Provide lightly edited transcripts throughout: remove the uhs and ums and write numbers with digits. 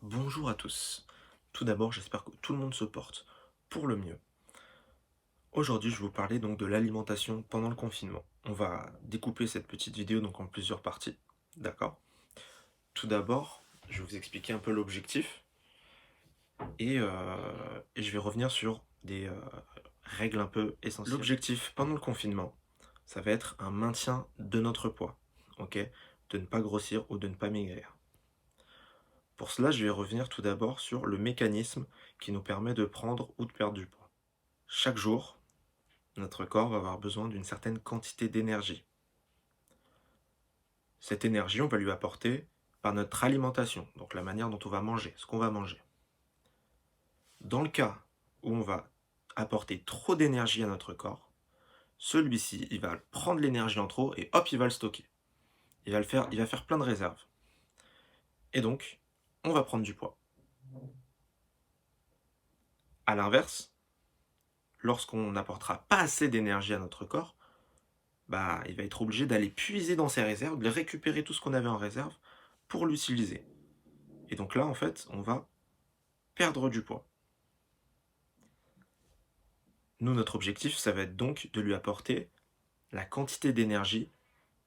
Bonjour à tous. Tout d'abord, j'espère que tout le monde se porte pour le mieux. Aujourd'hui, je vais vous parler donc de l'alimentation pendant le confinement. On va découper cette petite vidéo donc en plusieurs parties. D'accord? Tout d'abord, je vais vous expliquer un peu l'objectif et je vais revenir sur des règles un peu essentielles. L'objectif pendant le confinement, ça va être un maintien de notre poids. Ok? De ne pas grossir ou de ne pas maigrir. Pour cela, je vais revenir tout d'abord sur le mécanisme qui nous permet de prendre ou de perdre du poids. Chaque jour, notre corps va avoir besoin d'une certaine quantité d'énergie. Cette énergie, on va lui apporter par notre alimentation, donc la manière dont on va manger, ce qu'on va manger. Dans le cas où on va apporter trop d'énergie à notre corps, celui-ci, il va prendre l'énergie en trop et hop, il va le stocker. Il va faire plein de réserves. Et donc, on va prendre du poids. À l'inverse, lorsqu'on n'apportera pas assez d'énergie à notre corps, bah, il va être obligé d'aller puiser dans ses réserves, de récupérer tout ce qu'on avait en réserve pour l'utiliser. Et donc là, en fait, on va perdre du poids. Nous, notre objectif, ça va être donc de lui apporter la quantité d'énergie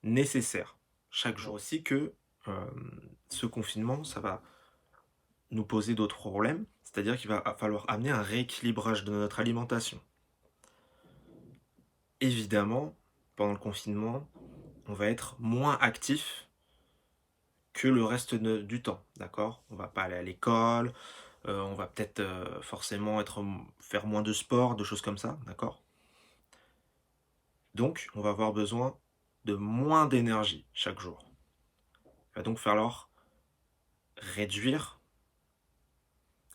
nécessaire chaque jour. Aussi que euh, ce confinement, ça va nous poser d'autres problèmes, c'est-à-dire qu'il va falloir amener un rééquilibrage de notre alimentation. Évidemment, pendant le confinement, on va être moins actif que le reste du temps, d'accord? On va pas aller à l'école, on va peut-être forcément faire moins de sport, de choses comme ça, d'accord? Donc, on va avoir besoin de moins d'énergie chaque jour. Il va donc falloir réduire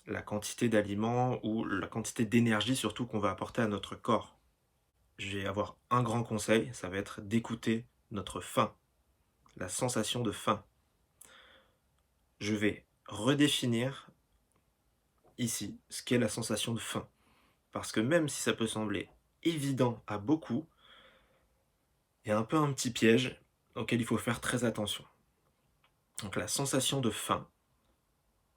la quantité d'aliments ou la quantité d'énergie surtout qu'on va apporter à notre corps. Je vais avoir un grand conseil, ça va être d'écouter notre faim, la sensation de faim. Je vais redéfinir ici ce qu'est la sensation de faim. Parce que même si ça peut sembler évident à beaucoup, il y a un peu un petit piège auquel il faut faire très attention. Donc la sensation de faim,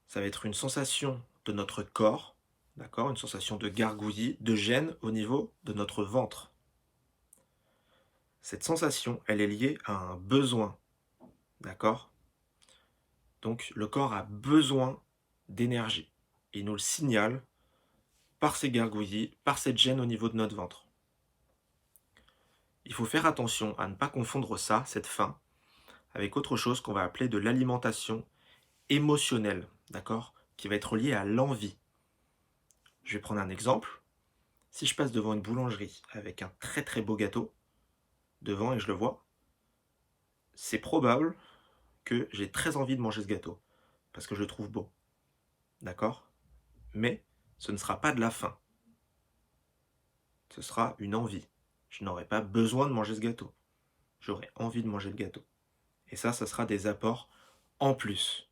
ça va être une sensation de notre corps, d'accord? Une sensation de gargouillis, de gêne au niveau de notre ventre. Cette sensation, elle est liée à un besoin, d'accord? Donc le corps a besoin d'énergie. Il nous le signale par ces gargouillis, par cette gêne au niveau de notre ventre. Il faut faire attention à ne pas confondre ça, cette faim, avec autre chose qu'on va appeler de l'alimentation émotionnelle, d'accord? Qui va être liée à l'envie. Je vais prendre un exemple. Si je passe devant une boulangerie avec un très très beau gâteau, devant et je le vois, c'est probable que j'ai très envie de manger ce gâteau, parce que je le trouve beau, d'accord? Mais ce ne sera pas de la faim, ce sera une envie. Je n'aurai pas besoin de manger ce gâteau, j'aurai envie de manger le gâteau. Et ça sera des apports en plus.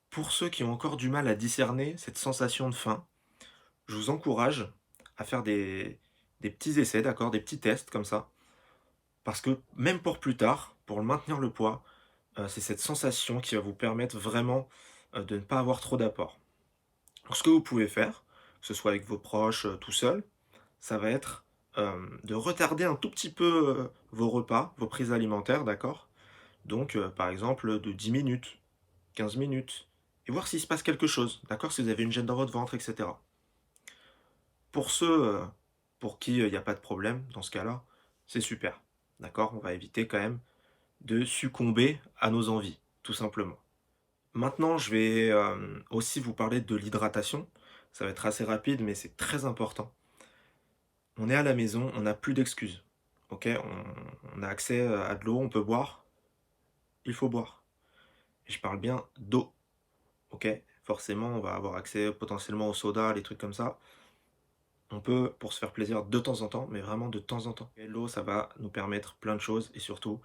Pour ceux qui ont encore du mal à discerner cette sensation de faim, je vous encourage à faire des petits essais, d'accord, des petits tests comme ça. Parce que même pour plus tard, pour le maintenir le poids, c'est cette sensation qui va vous permettre vraiment de ne pas avoir trop d'apports. Donc ce que vous pouvez faire, que ce soit avec vos proches, tout seul, ça va être de retarder un tout petit peu vos repas, vos prises alimentaires, d'accord? Donc par exemple de 10 minutes, 15 minutes, et voir s'il se passe quelque chose, d'accord? Si vous avez une gêne dans votre ventre, etc. Pour ceux pour qui il n'y a pas de problème, dans ce cas-là, c'est super. D'accord? On va éviter quand même de succomber à nos envies, tout simplement. Maintenant, je vais aussi vous parler de l'hydratation. Ça va être assez rapide, mais c'est très important. On est à la maison, on n'a plus d'excuses. Ok? On a accès à de l'eau, on peut boire. Il faut boire. Et je parle bien d'eau. Ok? Forcément, on va avoir accès potentiellement au soda, les trucs comme ça. On peut, pour se faire plaisir de temps en temps, mais vraiment de temps en temps. Et l'eau, ça va nous permettre plein de choses, et surtout,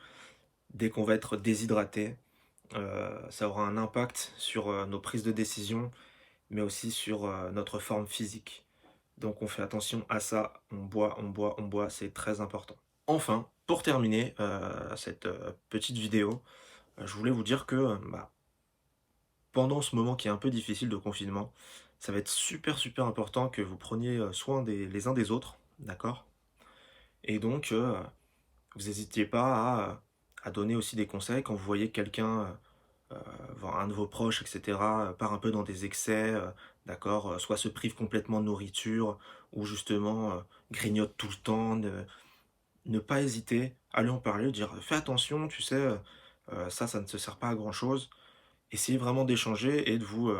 dès qu'on va être déshydraté, ça aura un impact sur nos prises de décision, mais aussi sur notre forme physique. Donc on fait attention à ça, on boit, on boit, on boit, c'est très important. Enfin, pour terminer cette petite vidéo, je voulais vous dire que bah, pendant ce moment qui est un peu difficile de confinement, ça va être super, super important que vous preniez, soin les uns des autres, d'accord? Et donc, vous n'hésitiez pas à donner aussi des conseils quand vous voyez quelqu'un, voire un de vos proches et cetera, part un peu dans des excès, d'accord? Soit se prive complètement de nourriture ou justement, grignote tout le temps, ne pas hésiter à lui en parler, dire: «Fais attention, tu sais, ça, ça ne te sert pas à grand chose». Essayez vraiment d'échanger et de vous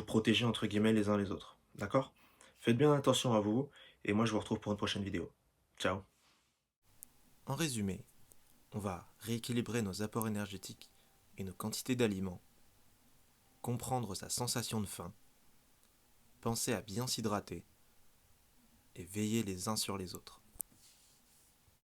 «protéger» entre guillemets les uns les autres, d'accord? Faites bien attention à vous et moi je vous retrouve pour une prochaine vidéo. Ciao. En résumé, on va rééquilibrer nos apports énergétiques et nos quantités d'aliments, comprendre sa sensation de faim, penser à bien s'hydrater et veiller les uns sur les autres.